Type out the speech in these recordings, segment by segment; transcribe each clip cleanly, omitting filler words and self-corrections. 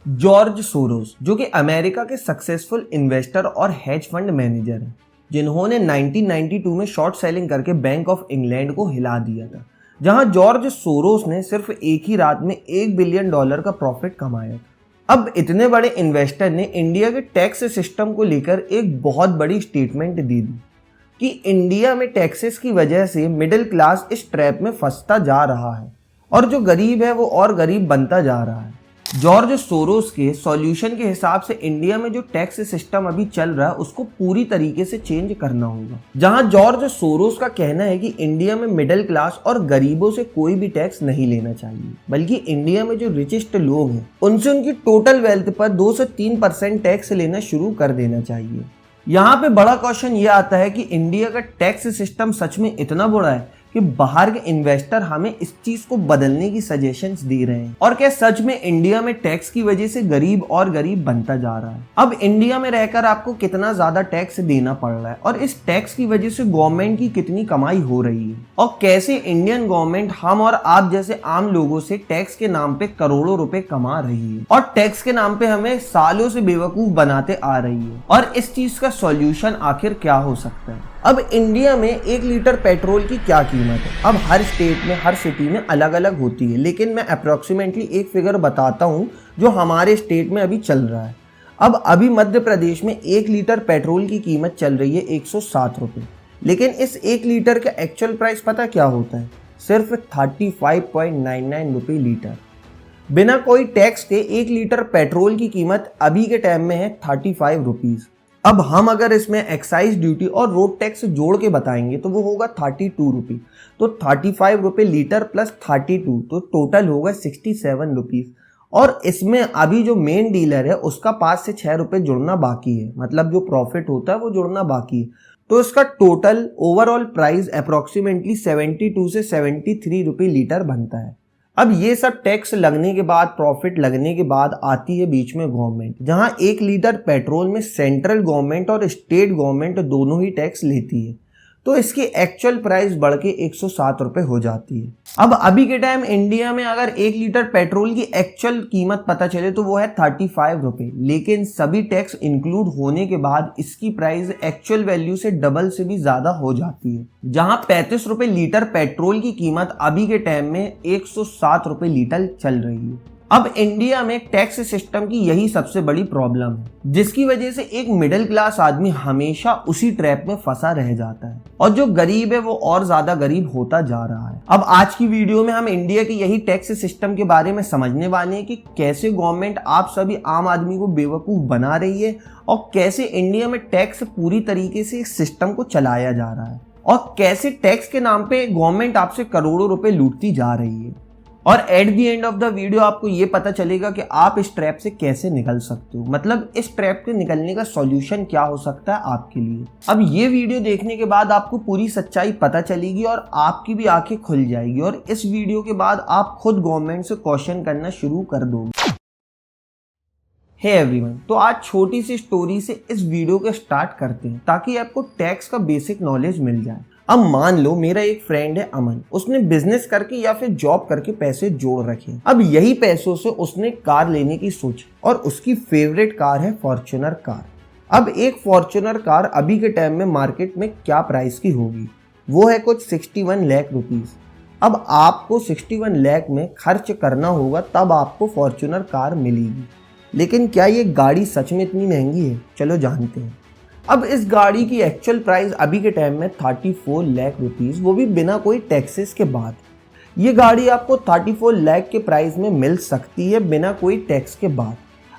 George Soros, जो कि America के सक्सेसफुल इन्वेस्टर और हेज फंड मैनेजर हैं, जिन्होंने 1992 में शॉर्ट सेलिंग करके बैंक ऑफ इंग्लैंड को हिला दिया था, जहां जॉर्ज सोरोस ने सिर्फ एक ही रात में $1 बिलियन का प्रॉफिट कमाया था। अब इतने बड़े इन्वेस्टर ने इंडिया के टैक्स सिस्टम को लेकर एक बहुत बड़ी स्टेटमेंट दे दी कि इंडिया में टैक्सेस की वजह से मिडिल क्लास इस ट्रैप में फंसता जा रहा है और जो गरीब है वो और गरीब बनता जा रहा है। जॉर्ज सोरोस के सॉल्यूशन के हिसाब से इंडिया में जो टैक्स सिस्टम अभी चल रहा है उसको पूरी तरीके से चेंज करना होगा। जहां जॉर्ज सोरोस का कहना है कि इंडिया में मिडिल क्लास और गरीबों से कोई भी टैक्स नहीं लेना चाहिए, बल्कि इंडिया में जो रिचेस्ट लोग हैं उनसे उनकी टोटल वेल्थ पर 2 से 3% टैक्स लेना शुरू कर देना चाहिए। यहाँ पे बड़ा क्वेश्चन ये आता है कि इंडिया का टैक्स सिस्टम सच में इतना बुरा है कि बाहर के इन्वेस्टर हमें इस चीज को बदलने की सजेशंस दे रहे हैं, और क्या सच में इंडिया में टैक्स की वजह से गरीब और गरीब बनता जा रहा है। अब इंडिया में रहकर आपको कितना ज्यादा टैक्स देना पड़ रहा है और इस टैक्स की वजह से गवर्नमेंट की कितनी कमाई हो रही है, और कैसे इंडियन गवर्नमेंट हम और आप जैसे आम लोगों से टैक्स के नाम पे करोड़ों रुपए कमा रही है और टैक्स के नाम पे हमें सालों से बेवकूफ बनाते आ रही है। और इस चीज का सॉल्यूशन आखिर क्या हो सकता है। अब इंडिया में 1 लीटर पेट्रोल की क्या कीमत है? अब हर स्टेट में, हर सिटी में अलग अलग होती है, लेकिन मैं अप्रोक्सीमेटली एक फिगर बताता हूं जो हमारे स्टेट में अभी चल रहा है। अब अभी मध्य प्रदेश में 1 लीटर पेट्रोल की कीमत चल रही है 107 रुपये, लेकिन इस 1 लीटर का एक्चुअल प्राइस पता क्या होता है? सिर्फ 35.99 रुपये लीटर। बिना कोई टैक्स के 1 लीटर पेट्रोल की कीमत अभी के टाइम में है 35 रुपीज़। अब हम अगर इसमें एक्साइज ड्यूटी और रोड टैक्स जोड़ के बताएंगे तो वो होगा 32 रुपये। तो 35 रुपये लीटर प्लस 32 तो टोटल होगा 67 रुपीज़। और इसमें अभी जो मेन डीलर है उसका 5 से 6 रुपये जुड़ना बाकी है, मतलब जो प्रॉफिट होता है वो जुड़ना बाकी है। तो इसका टोटल ओवरऑल प्राइस अप्रोक्सीमेटली 72 से 73 रुपये लीटर बनता है। अब ये सब टैक्स लगने के बाद, प्रॉफिट लगने के बाद आती है बीच में गवर्नमेंट, जहां 1 लीटर पेट्रोल में सेंट्रल गवर्नमेंट और स्टेट गवर्नमेंट दोनों ही टैक्स लेती है, तो इसकी एक्चुअल प्राइस बढ़ के 107 रुपये हो जाती है। अब अभी के टाइम इंडिया में अगर 1 लीटर पेट्रोल की एक्चुअल कीमत पता चले तो वो है 35 रुपये, लेकिन सभी टैक्स इंक्लूड होने के बाद इसकी प्राइस एक्चुअल वैल्यू से डबल से भी ज्यादा हो जाती है, जहां 35 रुपये लीटर पेट्रोल की कीमत अभी के टाइम में 107 रुपये लीटर चल रही है। अब इंडिया में टैक्स सिस्टम की यही सबसे बड़ी प्रॉब्लम है, जिसकी वजह से एक मिडिल क्लास आदमी हमेशा उसी ट्रैप में फंसा रह जाता है और जो गरीब है वो और ज्यादा गरीब होता जा रहा है। अब आज की वीडियो में हम इंडिया के यही टैक्स सिस्टम के बारे में समझने वाले हैं कि कैसे गवर्नमेंट आप सभी आम आदमी को बेवकूफ बना रही है और कैसे इंडिया में टैक्स पूरी तरीके से इस सिस्टम को चलाया जा रहा है और कैसे टैक्स के नाम पे गवर्नमेंट आपसे करोड़ों रुपए लूटती जा रही है। और at the end of the video आपको ये पता चलेगा कि आप इस ट्रैप से कैसे निकल सकते हो, मतलब इस ट्रैप के निकलने का सॉल्यूशन क्या हो सकता है आपके लिए। अब ये वीडियो देखने के बाद आपको पूरी सच्चाई पता चलेगी और आपकी भी आंखें खुल जाएगी और इस वीडियो के बाद आप खुद गवर्नमेंट से क्वेश्चन करना शुरू कर दोगे। हे एवरीवन, तो आज छोटी सी स्टोरी से इस वीडियो को स्टार्ट करते हैं ताकि आपको टैक्स का बेसिक नॉलेज मिल जाए। अब मान लो मेरा एक फ्रेंड है अमन, उसने बिजनेस करके या फिर जॉब करके पैसे जोड़ रखे। अब यही पैसों से उसने कार लेने की सोची और उसकी फेवरेट कार है फॉर्च्यूनर कार। अब एक फॉर्च्यूनर कार अभी के टाइम में मार्केट में क्या प्राइस की होगी? वो है कुछ 61 लाख रुपीज। अब आपको 61 लाख में खर्च करना होगा तब आपको फॉर्च्यूनर कार मिलेगी, लेकिन क्या ये गाड़ी सच में इतनी महंगी है? चलो जानते हैं। अब इस गाड़ी की एक्चुअल प्राइस अभी के टाइम में 34 लाख रुपीज़, वो भी बिना कोई टैक्सेस के बाद। ये गाड़ी आपको 34 लाख के प्राइस में मिल सकती है बिना कोई टैक्स के बाद।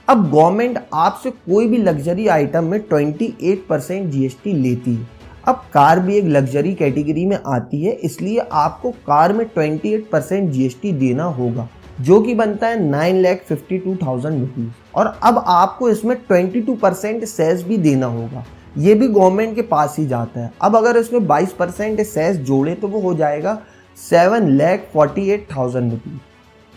अब गवर्नमेंट आपसे कोई भी लग्जरी आइटम में 28% जीएसटी लेती है। अब कार भी एक लग्जरी कैटेगरी में आती है, इसलिए आपको कार में 28% जीएसटी देना होगा, जो कि बनता है 9,52,000 रुपीज़। और अब आपको इसमें 22% सेस भी देना होगा, ये भी गवर्नमेंट के पास ही जाता है। अब अगर इसमें 22% सेस जोड़े तो वो हो जाएगा 7,48,000 रुपीज़।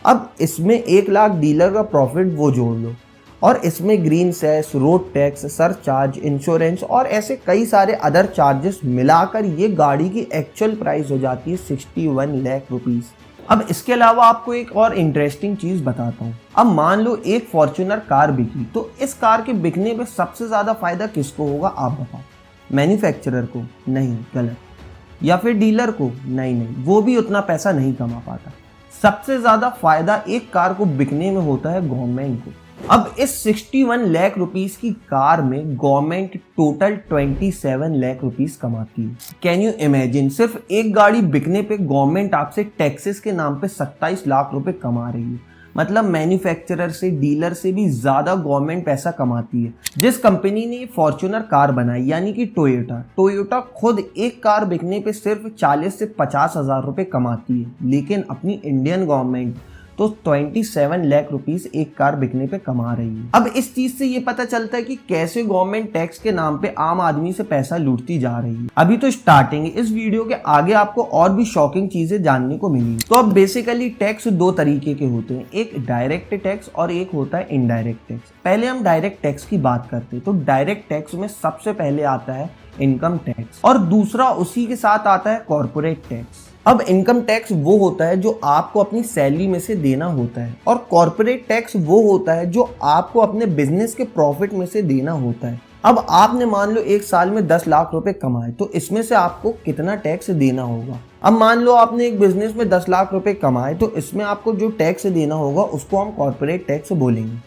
अब इसमें 1 लाख डीलर का प्रॉफिट वो जोड़ लो और इसमें green cess, road tax, surcharge, insurance और ऐसे कई सारे अदर चार्जेस मिलाकर ये गाड़ी की एक्चुअल प्राइस हो जाती है 61 लाख रुपीज़। अब इसके अलावा आपको एक और इंटरेस्टिंग चीज बताता हूँ। अब मान लो एक फॉर्च्यूनर कार बिकी, तो इस कार के बिकने पे सबसे ज्यादा फायदा किसको होगा आप बताओ? मैन्युफैक्चरर को? नहीं, गलत। या फिर डीलर को? नहीं, वो भी उतना पैसा नहीं कमा पाता। सबसे ज्यादा फायदा एक कार को बिकने में होता है गवर्नमेंट को। अब इस 61 लाख रुपीस की कार में गवर्नमेंट टोटल 27 लाख रुपीस कमाती है। कैन यू इमेजिन, सिर्फ एक गाड़ी बिकने पे गवर्नमेंट आपसे टैक्सेस के नाम पे 27 लाख रुपए कमा रही है। मतलब मैन्युफैक्चरर से, डीलर से भी ज्यादा गवर्नमेंट पैसा कमाती है। जिस कंपनी ने फॉर्च्यूनर कार बनाई यानी कि टोयोटा खुद एक कार बिकने पे सिर्फ 40 से 50 हजार रुपए कमाती है, लेकिन अपनी इंडियन गवर्नमेंट तो 27 लाख रुपीस एक कार बिकने पे कमा रही है। अब इस चीज से ये पता चलता है कि कैसे गवर्नमेंट टैक्स के नाम पे आम आदमी से पैसा लूटती जा रही है। अभी तो स्टार्टिंग है, इस वीडियो के आगे आपको और भी शॉकिंग चीजें जानने को मिलेंगी। तो अब बेसिकली टैक्स दो तरीके के होते हैं, एक डायरेक्ट टैक्स और एक होता है इनडायरेक्ट टैक्स। पहले हम डायरेक्ट टैक्स की बात करते हैं। तो डायरेक्ट टैक्स में सबसे पहले आता है इनकम टैक्स और दूसरा उसी के साथ आता है कॉर्पोरेट टैक्स। अब इनकम टैक्स वो होता है जो आपको अपनी सैलरी में से देना होता है और कॉर्पोरेट टैक्स वो होता है जो आपको अपने बिजनेस के प्रॉफिट में से देना होता है। अब आपने मान लो एक साल में 10 लाख रुपए कमाए, तो इसमें से आपको कितना टैक्स देना होगा? अब मान लो आपने एक बिजनेस में 10 लाख रुपए कमाए, तो इसमें आपको जो टैक्स देना होगा उसको हम कॉर्पोरेट टैक्स बोलेंगे।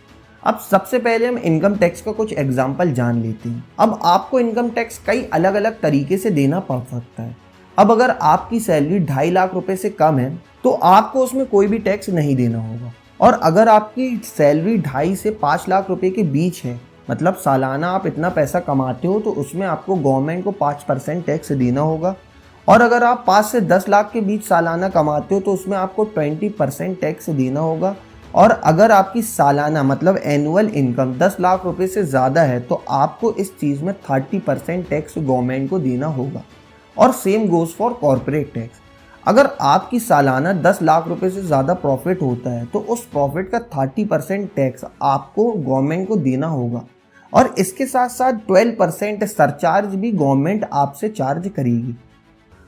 अब सबसे पहले हम इनकम टैक्स का कुछ एग्जाम्पल जान लेते हैं। अब आपको इनकम टैक्स कई अलग अलग तरीके से देना पड़ सकता है। अब अगर आपकी सैलरी 2.5 लाख रुपए से कम है तो आपको उसमें कोई भी टैक्स नहीं देना होगा, और अगर आपकी सैलरी 2.5 से 5 लाख रुपए के बीच है, मतलब सालाना आप इतना पैसा कमाते हो, तो उसमें आपको गवर्नमेंट को 5% टैक्स देना होगा। और अगर आप 5 से 10 लाख के बीच सालाना कमाते हो तो उसमें आपको 20% टैक्स देना होगा। और अगर आपकी सालाना मतलब एनुअल इनकम 10 लाख रुपए से ज़्यादा है तो आपको इस चीज़ में 30% टैक्स गवर्नमेंट को देना होगा। और same goes for corporate tax. अगर आपकी सालाना 10 लाख रुपए से ज़्यादा प्रॉफिट होता है तो उस प्रॉफिट का 30% टैक्स आपको गवर्नमेंट को देना होगा, और इसके साथ साथ 12% सरचार्ज भी गवर्नमेंट आपसे चार्ज करेगी।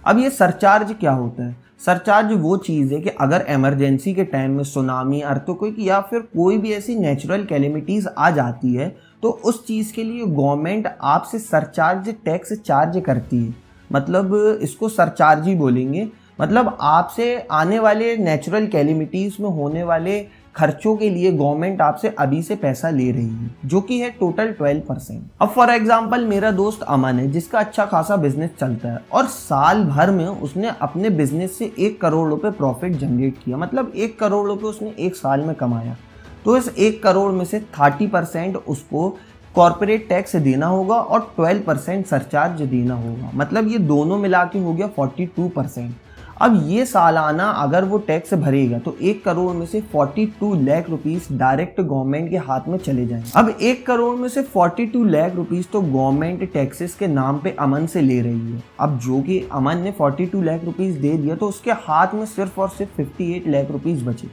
अब ये सरचार्ज क्या होता है? सरचार्ज वो चीज़ है कि अगर इमरजेंसी के टाइम में सुनामी, अर्थक्वेक या फिर कोई भी ऐसी नेचुरल कैलेमिटीज़ आ जाती है तो उस चीज़ के लिए गवर्नमेंट आपसे सरचार्ज टैक्स चार्ज करती है। मतलब इसको सरचार्ज ही बोलेंगे। मतलब आपसे आने वाले नेचुरल कैलेमिटीज़ में होने वाले खर्चों के लिए गवर्नमेंट आपसे अभी से पैसा ले रही है, जो कि है टोटल 12%। अब फॉर एग्जांपल मेरा दोस्त अमन है जिसका अच्छा खासा बिजनेस चलता है और साल भर में उसने अपने बिजनेस से 1 करोड़ रुपए प्रॉफिट जनरेट किया। मतलब 1 करोड़ रुपए उसने एक साल में कमाया। तो इस 1 करोड़ में से 30% उसको कॉर्पोरेट टैक्स देना होगा और 12% सरचार्ज देना होगा। मतलब ये दोनों मिला के हो गया 42%। अब ये सालाना अगर वो टैक्स भरेगा तो 1 करोड़ में से 42 लाख रुपीस डायरेक्ट गवर्नमेंट के हाथ में चले जाएंगे। अब 1 करोड़ में से 42 लाख रुपीस तो गवर्नमेंट टैक्सेस के नाम पे अमन से ले रही है। अब जो कि अमन ने 42 लाख रुपीस दे दिया तो उसके हाथ में सिर्फ और सिर्फ 58 लाख रुपीस बचे।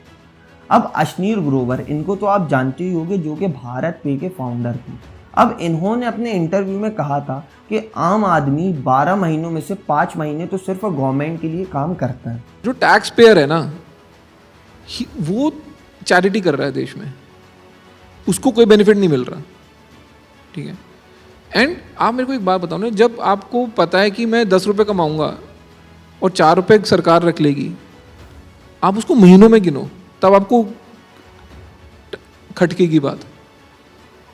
अब अश्नीर ग्रोवर, इनको तो आप जानते ही होंगे, जो कि भारत पे के फाउंडर थे। अब इन्होंने अपने इंटरव्यू में कहा था कि आम आदमी 12 महीनों में से 5 महीने तो सिर्फ गवर्नमेंट के लिए काम करता है। जो टैक्स पेयर है ना, वो चैरिटी कर रहा है देश में, उसको कोई बेनिफिट नहीं मिल रहा, ठीक है। एंड आप मेरे को एक बात बताओ ना, जब आपको पता है कि मैं 10 रुपये कमाऊंगा और 4 रुपये सरकार रख लेगी, आप उसको महीनों में गिनो, तब आपको खटके की बात।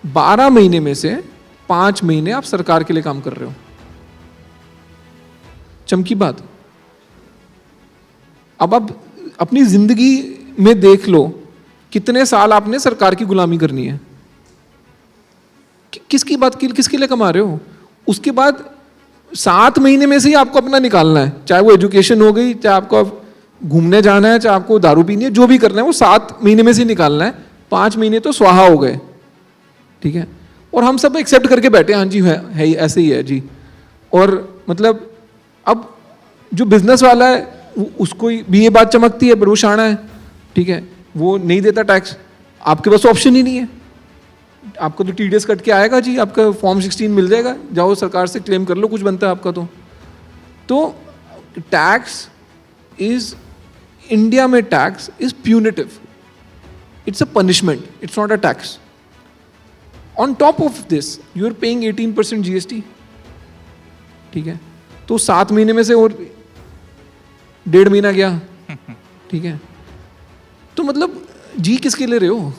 12 महीने में से 5 महीने आप सरकार के लिए काम कर रहे हो, चमकी बात। अब आप अपनी जिंदगी में देख लो कितने साल आपने सरकार की गुलामी करनी है। किसकी बात की, किसके लिए कमा रहे हो? उसके बाद 7 महीने में से ही आपको अपना निकालना है, चाहे वो एजुकेशन हो गई, चाहे आपको घूमने जाना है, चाहे आपको दारू पीनी है, जो भी करना है वो 7 महीने में से निकालना है। 5 महीने तो स्वाहा हो गए, ठीक है। और हम सब एक्सेप्ट करके बैठे, हाँ जी है ऐसे ही है जी। और मतलब अब जो बिजनेस वाला है उसको भी ये बात चमकती है, पर वो शाना है, ठीक है, वो नहीं देता टैक्स। आपके पास ऑप्शन ही नहीं है, आपको तो टीडीएस कट के आएगा जी, आपका फॉर्म 16 मिल जाएगा, जाओ सरकार से क्लेम कर लो, कुछ बनता है आपका। तो टैक्स इज इंडिया में tax is punitive, it's a punishment, it's not a tax. On top of this you are paying 18% GST. ठीक है, तो 7 महीने में से और 1.5 महीना गया. ठीक है, तो मतलब जी किसके ले रहे हो?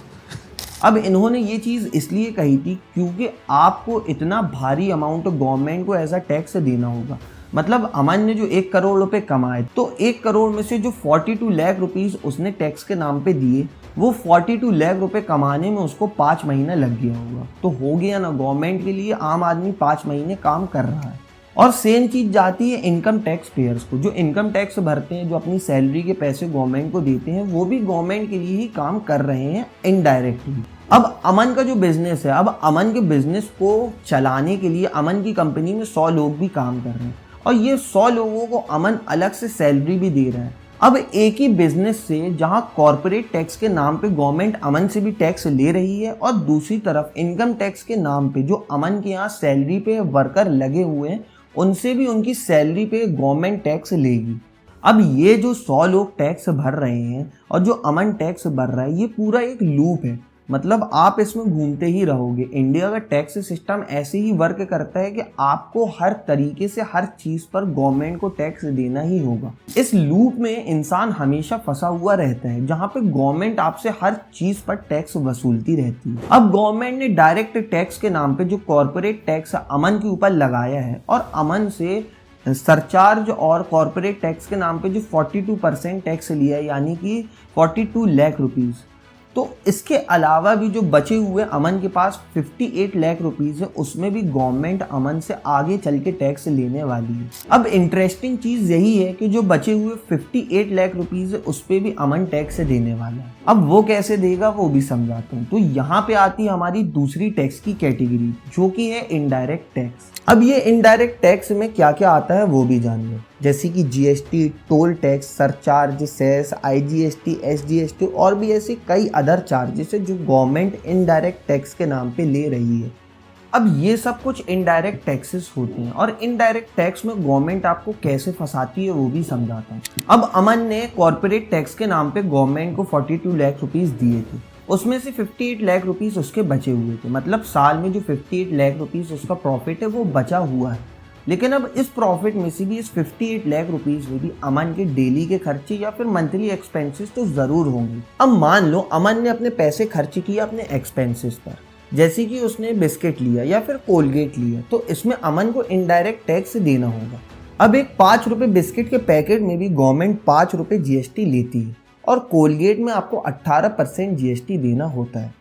अब इन्होंने ये चीज़ इसलिए कही थी क्योंकि आपको इतना भारी अमाउंट गवर्नमेंट को एज अ टैक्स देना होगा. मतलब अमन ने जो 1 करोड़ रुपए कमाए, तो 1 करोड़ में से जो 42 लाख रुपीस उसने टैक्स के नाम पे दिए, वो 42 लाख रुपए कमाने में उसको 5 महीने लग गया होगा. तो हो गया ना, गवर्नमेंट के लिए आम आदमी 5 महीने काम कर रहा है. और सेम चीज जाती है इनकम टैक्स पेयर्स को. जो इनकम टैक्स भरते हैं, जो अपनी सैलरी के पैसे गवर्नमेंट को देते हैं, वो भी गवर्नमेंट के लिए ही काम कर रहे हैं इनडायरेक्टली. अब अमन का जो बिजनेस है, अब अमन के बिजनेस को चलाने के लिए अमन की कंपनी में 100 लोग भी काम कर रहे हैं, और ये 100 लोगों को अमन अलग से सैलरी भी दे रहा है. अब एक ही बिजनेस से जहां कॉर्पोरेट टैक्स के नाम पे गवर्नमेंट अमन से भी टैक्स ले रही है, और दूसरी तरफ इनकम टैक्स के नाम पे जो अमन के यहाँ सैलरी पे वर्कर लगे हुए हैं, उनसे भी उनकी सैलरी पे गवर्नमेंट टैक्स लेगी. अब ये जो 100 लोग टैक्स भर रहे हैं और जो अमन टैक्स भर रहा है, ये पूरा एक लूप है. मतलब आप इसमें घूमते ही रहोगे. इंडिया का टैक्स सिस्टम ऐसे ही वर्क करता है कि आपको हर तरीके से हर चीज पर गवर्नमेंट को टैक्स देना ही होगा. इस लूप में इंसान हमेशा फंसा हुआ रहता है, जहां पे गवर्नमेंट आपसे हर चीज पर टैक्स वसूलती रहती है. अब गवर्नमेंट ने डायरेक्ट टैक्स के नाम पे जो कॉर्पोरेट टैक्स अमन के ऊपर लगाया है, और अमन से सरचार्ज और कॉर्पोरेट टैक्स के नाम पे जो 42% टैक्स लिया है, यानी कि 42 लाख रुपीज. तो इसके अलावा भी जो बचे हुए अमन के पास 58 लाख रुपीस है, उसमें भी गवर्नमेंट अमन से आगे चल के टैक्स लेने वाली है. अब इंटरेस्टिंग चीज यही है कि जो बचे हुए 58 लाख रुपीस है, उस पे भी अमन टैक्स देने वाला है. अब वो कैसे देगा वो भी समझाता हूँ. तो यहाँ पे आती है हमारी दूसरी टैक्स की कैटेगरी, जो कि है इनडायरेक्ट टैक्स. अब ये इनडायरेक्ट टैक्स में क्या क्या आता है वो भी जान लो, जैसे कि GST, toll tax, surcharge, cess, IGST, SGST और भी ऐसे कई अदर चार्जेस है जो गवर्नमेंट इनडायरेक्ट टैक्स के नाम पे ले रही है. अब ये सब कुछ इनडायरेक्ट टैक्सेस होते हैं, और इनडायरेक्ट टैक्स में गवर्नमेंट आपको कैसे फंसाती है वो भी समझाता हूँ. अब अमन ने कॉर्पोरेट टैक्स के नाम पे गवर्नमेंट को 42 लाख रुपीस दिए थे. उसमें से 58 लाख रुपीस उसके बचे हुए थे. मतलब साल में जो 58 लाख रुपीस उसका प्रॉफिट है वो बचा हुआ है. लेकिन अब इस प्रॉफिट में से भी, इस 58 लाख रुपीस में भी अमन के डेली के खर्चे या फिर मंथली एक्सपेंसेस तो ज़रूर होंगे. अब मान लो अमन ने अपने पैसे खर्च किए अपने एक्सपेंसेस पर, जैसे कि उसने बिस्किट लिया या फिर कोलगेट लिया, तो इसमें अमन को इनडायरेक्ट टैक्स देना होगा. अब एक 5 रुपये बिस्किट के पैकेट में भी गवर्नमेंट 5 रुपये GST लेती है, और कोलगेट में आपको 18% GST देना होता है.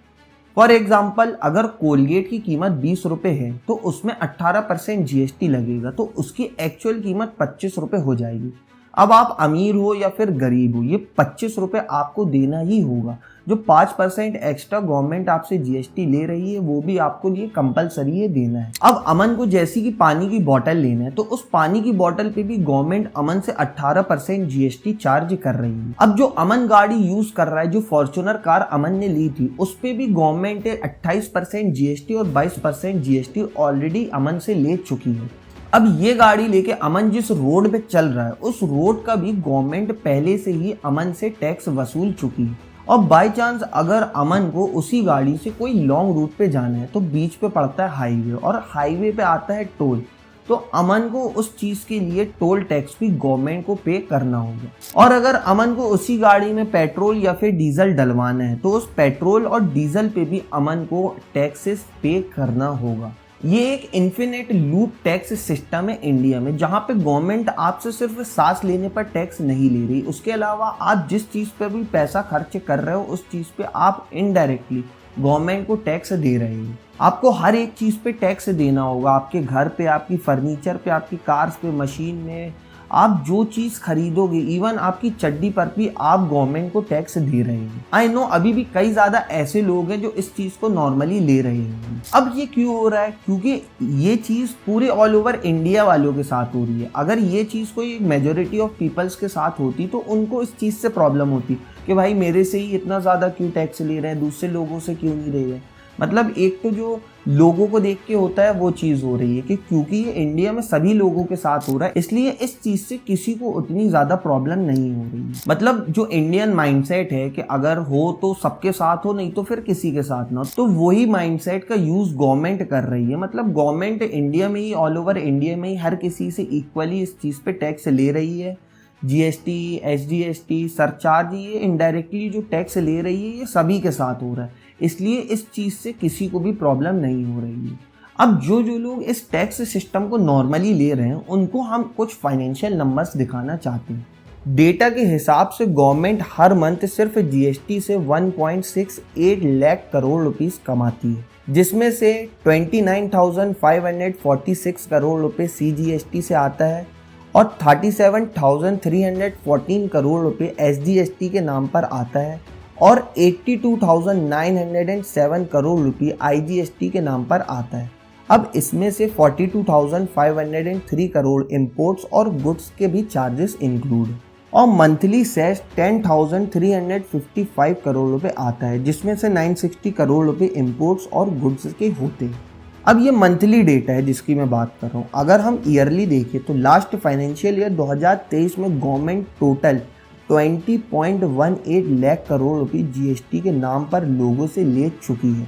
फॉर एग्जाम्पल, अगर कोलगेट की कीमत 20 रुपये है, तो उसमें 18% GST लगेगा, तो उसकी एक्चुअल कीमत 25 रुपये हो जाएगी. अब आप अमीर हो या फिर गरीब हो, ये 25 रुपये आपको देना ही होगा. जो 5% एक्स्ट्रा गवर्नमेंट आपसे GST ले रही है, वो भी आपको लिए कंपलसरी है देना है. अब अमन को जैसी कि पानी की बोतल लेना है, तो उस पानी की बोतल पे भी गवर्नमेंट अमन से 18% GST चार्ज कर रही है. अब जो अमन गाड़ी यूज कर रहा है, जो फॉर्च्यूनर कार अमन ने ली थी, उस पे भी गवर्नमेंट 28% GST और 22% GST ऑलरेडी अमन से ले चुकी है. अब ये गाड़ी लेके अमन जिस रोड पे चल रहा है, उस रोड का भी गवर्नमेंट पहले से ही अमन से टैक्स वसूल चुकी है. और बाय चांस अगर अमन को उसी गाड़ी से कोई लॉन्ग रूट पे जाना है, तो बीच पे पड़ता है हाईवे, और हाईवे पे आता है टोल, तो अमन को उस चीज़ के लिए टोल टैक्स भी गवर्नमेंट को पे करना होगा. और अगर अमन को उसी गाड़ी में पेट्रोल या फिर डीजल डलवाना है, तो उस पेट्रोल और डीजल पे भी अमन को टैक्सेस पे करना होगा. ये एक इन्फिनिट लूप टैक्स सिस्टम है इंडिया में, जहां पे गवर्नमेंट आपसे सिर्फ सांस लेने पर टैक्स नहीं ले रही, उसके अलावा आप जिस चीज़ पे भी पैसा खर्च कर रहे हो, उस चीज़ पे आप इनडायरेक्टली गवर्नमेंट को टैक्स दे रहे हो. आपको हर एक चीज़ पे टैक्स देना होगा. आपके घर पे, आपकी फर्नीचर पे, आपकी कार्स पे, मशीन में, आप जो चीज़ खरीदोगे, इवन आपकी चड्डी पर भी आप गवर्नमेंट को टैक्स दे रहे हैं. आई नो अभी भी कई ज़्यादा ऐसे लोग हैं जो इस चीज़ को नॉर्मली ले रहे हैं. अब ये क्यों हो रहा है? क्योंकि ये चीज़ पूरे ऑल ओवर इंडिया वालों के साथ हो रही है. अगर ये चीज़ कोई मेजोरिटी ऑफ पीपल्स के साथ होती, तो उनको इस चीज़ से प्रॉब्लम होती कि भाई मेरे से ही इतना ज़्यादा क्यों टैक्स ले रहे हैं, दूसरे लोगों से क्यों नहीं ले रहे हैं. मतलब एक तो जो लोगों को देख के होता है वो चीज़ हो रही है कि क्योंकि ये इंडिया में सभी लोगों के साथ हो रहा है, इसलिए इस चीज़ से किसी को उतनी ज़्यादा प्रॉब्लम नहीं हो रही है। मतलब जो इंडियन माइंडसेट है कि अगर हो तो सबके साथ हो, नहीं तो फिर किसी के साथ ना हो, तो वही माइंडसेट का यूज़ गवर्नमेंट कर रही है। मतलब गवर्नमेंट इंडिया में ही, ऑल ओवर इंडिया में ही हर किसी से इक्वली इस चीज़ पे टैक्स ले रही है। जीएसटी, एसजीएसटी, सरचार्ज, ये इनडायरेक्टली जो टैक्स ले रही है ये सभी के साथ हो रहा है, इसलिए इस चीज़ से किसी को भी प्रॉब्लम नहीं हो रही है। अब जो जो लोग इस टैक्स सिस्टम को नॉर्मली ले रहे हैं उनको हम कुछ फाइनेंशियल नंबर्स दिखाना चाहते हैं। डेटा के हिसाब से गवर्नमेंट हर मंथ सिर्फ जीएसटी से 1.68 लाख करोड़ रुपीस कमाती है, जिसमें से 29,546 करोड़ रुपए सीजीएसटी से आता है और 37,314 करोड़ रुपए एसजीएसटी के नाम पर आता है और 82,907 करोड़ रुपए आईजीएसटी के नाम पर आता है। अब इसमें से 42,503 करोड़ इंपोर्ट्स और गुड्स के भी चार्जेस इंक्लूड और मंथली सेस 10,355 करोड़ रुपए आता है, जिसमें से 960 करोड़ रुपए इंपोर्ट्स और गुड्स के होते हैं। अब ये मंथली डेटा है जिसकी मैं बात कर रहा हूँ। अगर हम ईयरली देखें तो लास्ट फाइनेंशियल ईयर 2023 में गवर्नमेंट टोटल 20.18 लाख करोड़ रुपए जीएसटी के नाम पर लोगों से ले चुकी है।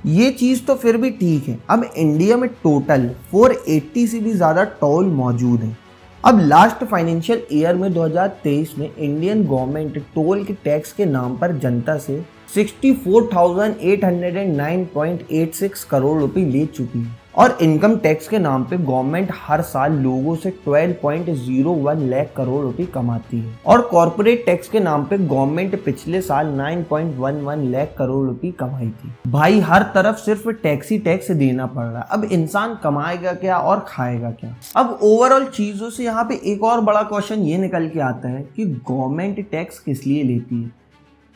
ये चीज़ तो फिर भी ठीक है। अब इंडिया में टोटल 480 से भी ज़्यादा टोल मौजूद है। अब लास्ट फाइनेंशियल ईयर में 2023 में इंडियन गवर्नमेंट टोल के टैक्स के नाम पर जनता से 64,809.86 करोड़ रुपए ले चुकी है और इनकम टैक्स के नाम पे गवर्नमेंट हर साल लोगों से 12.01 लाख करोड़ रुपए कमाती है और कॉर्पोरेट टैक्स के नाम पे गवर्नमेंट पिछले साल 9.11 लाख करोड़ रुपए कमाई थी। भाई हर तरफ सिर्फ टैक्स ही टैक्स देना पड़ रहा है। अब इंसान कमाएगा क्या और खाएगा क्या? अब ओवरऑल चीजों से यहाँ पे एक और बड़ा क्वेश्चन ये निकल के आता है कि गवर्नमेंट टैक्स किस लिए लेती है?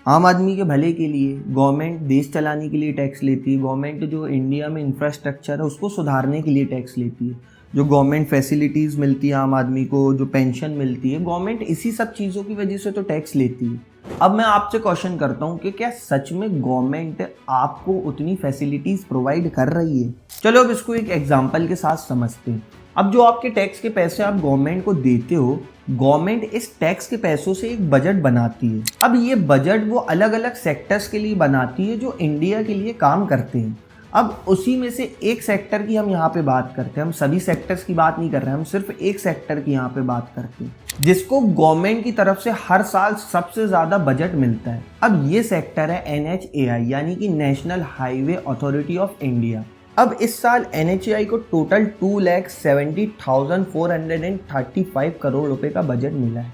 आम आदमी के भले के लिए। गवर्नमेंट देश चलाने के लिए टैक्स लेती है। गवर्नमेंट जो इंडिया में इंफ्रास्ट्रक्चर है उसको सुधारने के लिए टैक्स लेती है। जो गवर्नमेंट फैसिलिटीज़ मिलती है आम आदमी को, जो पेंशन मिलती है, गवर्नमेंट इसी सब चीज़ों की वजह से तो टैक्स लेती है। अब मैं आपसे क्वेश्चन करता हूँ कि क्या सच में गवर्नमेंट आपको उतनी फैसिलिटीज़ प्रोवाइड कर रही है? चलो अब इसको एक एग्जाम्पल के साथ समझते हैं। अब जो आपके टैक्स के पैसे आप गवर्नमेंट को देते हो, गवर्नमेंट इस टैक्स के पैसों से एक बजट बनाती है। अब ये बजट वो अलग अलग सेक्टर्स के लिए बनाती है जो इंडिया के लिए काम करते हैं। अब उसी में से एक सेक्टर की हम यहाँ पे बात करते हैं। हम सभी सेक्टर्स की बात नहीं कर रहे हैं, हम सिर्फ एक सेक्टर की यहाँ पे बात करते हैं जिसको गवर्नमेंट की तरफ से हर साल सबसे ज़्यादा बजट मिलता है। अब ये सेक्टर है NHAI यानी कि national highway authority of India. अब इस साल NHAI को टोटल 2,70,435 करोड़ रुपए का बजट मिला है।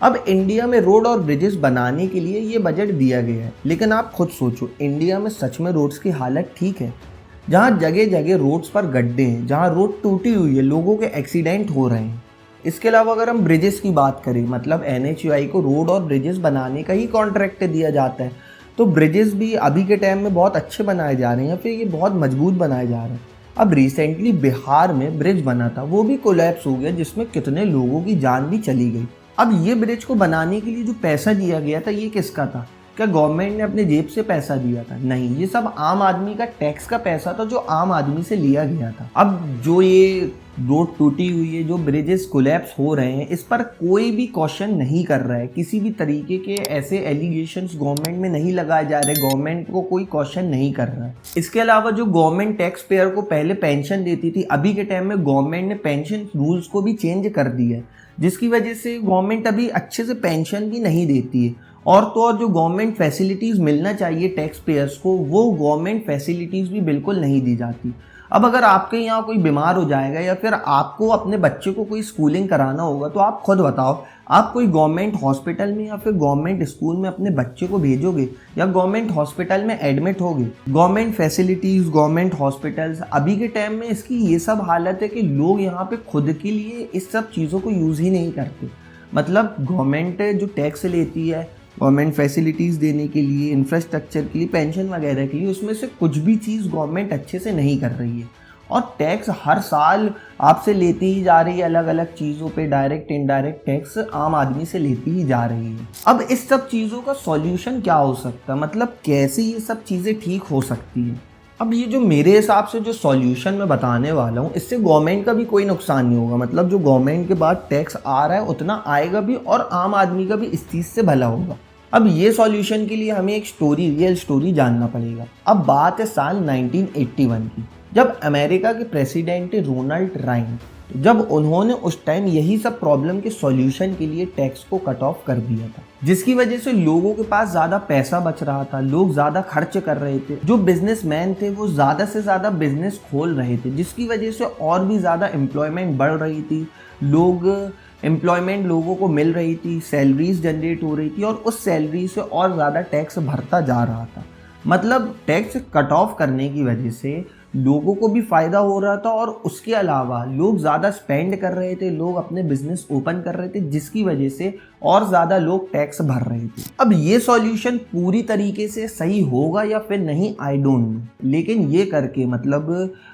अब इंडिया में रोड और ब्रिजेस बनाने के लिए ये बजट दिया गया है, लेकिन आप खुद सोचो इंडिया में सच में रोड्स की हालत ठीक है? जहाँ जगह जगह रोड्स पर गड्ढे हैं, जहाँ रोड टूटी हुई है, लोगों के एक्सीडेंट हो रहे हैं। इसके अलावा अगर हम ब्रिजेस की बात करें, मतलब NHAI को रोड और ब्रिजेस बनाने का ही कॉन्ट्रैक्ट दिया जाता है, तो ब्रिजेस भी अभी के टाइम में बहुत अच्छे बनाए जा रहे हैं, फिर ये बहुत मजबूत बनाए जा रहे हैं। अब रिसेंटली बिहार में ब्रिज बना था, वो भी कोलैप्स हो गया, जिसमें कितने लोगों की जान भी चली गई। अब ये ब्रिज को बनाने के लिए जो पैसा दिया गया था ये किसका था? क्या गवर्नमेंट ने अपने जेब से पैसा दिया था? नहीं, ये सब आम आदमी का टैक्स का पैसा था जो आम आदमी से लिया गया था। अब जो ये रोड टूटी हुई है, जो ब्रिजेस कोलैप्स हो रहे हैं, इस पर कोई भी क्वेश्चन नहीं कर रहा है। किसी भी तरीके के ऐसे एलिगेशंस गवर्नमेंट में नहीं लगाए जा रहे, गवर्नमेंट को कोई क्वेश्चन नहीं कर रहा है। इसके अलावा जो गवर्नमेंट टैक्स पेयर को पहले पेंशन देती थी, अभी के टाइम में गवर्नमेंट ने पेंशन रूल्स को भी चेंज कर दिया है, जिसकी वजह से गवर्नमेंट अभी अच्छे से पेंशन भी नहीं देती है। और तो और जो गवर्नमेंट फैसिलिटीज़ मिलना चाहिए टैक्स पेयर्स को, वो गवर्नमेंट फैसिलिटीज़ भी बिल्कुल नहीं दी जाती। अब अगर आपके यहाँ कोई बीमार हो जाएगा या फिर आपको अपने बच्चे को कोई स्कूलिंग कराना होगा, तो आप खुद बताओ, आप कोई गवर्नमेंट हॉस्पिटल में या फिर गवर्नमेंट स्कूल में अपने बच्चे को भेजोगे या गवर्नमेंट हॉस्पिटल में एडमिट होगे? गवर्नमेंट फैसिलिटीज़, गवर्नमेंट हॉस्पिटल्स, अभी के टाइम में इसकी ये सब हालत है कि लोग यहाँ पे खुद के लिए इस सब चीज़ों को यूज़ ही नहीं करते। मतलब गवर्नमेंट जो टैक्स लेती है गवर्नमेंट फैसिलिटीज़ देने के लिए, इंफ्रास्ट्रक्चर के लिए, पेंशन वगैरह के लिए, उसमें से कुछ भी चीज़ गवर्नमेंट अच्छे से नहीं कर रही है। और टैक्स हर साल आपसे लेती ही जा रही है, अलग अलग चीज़ों पे डायरेक्ट इनडायरेक्ट टैक्स आम आदमी से लेती ही जा रही है। अब इस सब चीज़ों का सॉल्यूशन क्या हो सकता है? मतलब कैसे ये सब चीज़ें ठीक हो सकती है? अब ये जो मेरे हिसाब से जो सॉल्यूशन मैं बताने वाला हूँ, इससे गवर्नमेंट का भी कोई नुकसान नहीं होगा। मतलब जो गवर्नमेंट के बाद टैक्स आ रहा है उतना आएगा भी और आम आदमी का भी इस चीज़ से भला होगा। अब ये सॉल्यूशन के लिए हमें एक स्टोरी, रियल स्टोरी जानना पड़ेगा। अब बात है साल 1981 की, जब अमेरिका के प्रेसिडेंट थे रोनाल्ड राइन। जब उन्होंने उस टाइम यही सब प्रॉब्लम के सॉल्यूशन के लिए टैक्स को कट ऑफ कर दिया था, जिसकी वजह से लोगों के पास ज़्यादा पैसा बच रहा था, लोग ज़्यादा खर्च कर रहे थे, जो बिजनेसमैन थे वो ज़्यादा से ज़्यादा बिजनेस खोल रहे थे, जिसकी वजह से और भी ज़्यादा एम्प्लॉयमेंट बढ़ रही थी, एम्प्लॉयमेंट लोगों को मिल रही थी, सैलरीज जनरेट हो रही थी और उस सैलरी से और ज़्यादा टैक्स भरता जा रहा था। मतलब टैक्स कट ऑफ करने की वजह से लोगों को भी फ़ायदा हो रहा था और उसके अलावा लोग ज़्यादा स्पेंड कर रहे थे, लोग अपने बिजनेस ओपन कर रहे थे, जिसकी वजह से और ज़्यादा लोग टैक्स भर रहे थे। अब ये सॉल्यूशन पूरी तरीके से सही होगा या फिर नहीं, आई डोंट नो, लेकिन ये करके मतलब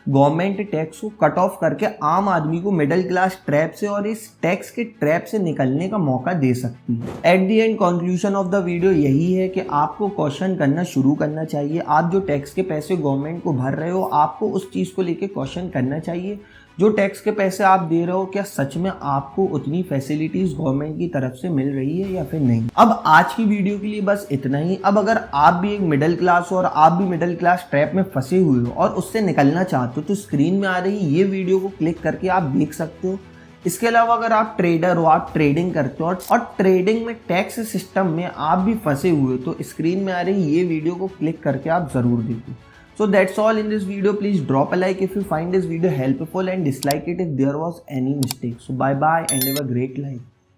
गवर्नमेंट टैक्स को कट ऑफ करके आम आदमी को मिडिल क्लास ट्रैप से और इस टैक्स के ट्रैप से निकलने का मौका दे सकती है। At the end conclusion of the video यही है कि आपको क्वेश्चन करना शुरू करना चाहिए। आप जो टैक्स के पैसे गवर्नमेंट को भर रहे हो, आपको उस चीज़ को लेके क्वेश्चन करना चाहिए। जो टैक्स के पैसे आप दे रहे हो, क्या सच में आपको उतनी फैसिलिटीज गवर्नमेंट की तरफ से मिल रही है या फिर नहीं। अब आज की वीडियो के लिए बस इतना ही। अब अगर आप भी एक मिडिल क्लास हो और आप भी मिडिल क्लास ट्रैप में फंसे हुए हो और उससे निकलना चाहते हो, तो स्क्रीन में आ रही ये वीडियो को क्लिक करके आप देख सकते हो। इसके अलावा अगर आप ट्रेडर हो, आप ट्रेडिंग करते हो और ट्रेडिंग में टैक्स सिस्टम में आप भी फंसे हुए हो, तो स्क्रीन में आ रही ये वीडियो को क्लिक करके आप ज़रूर देखो। So that's all in this video. Please drop a like if you find this video helpful and dislike it if there was any mistake. So bye bye and have a great life.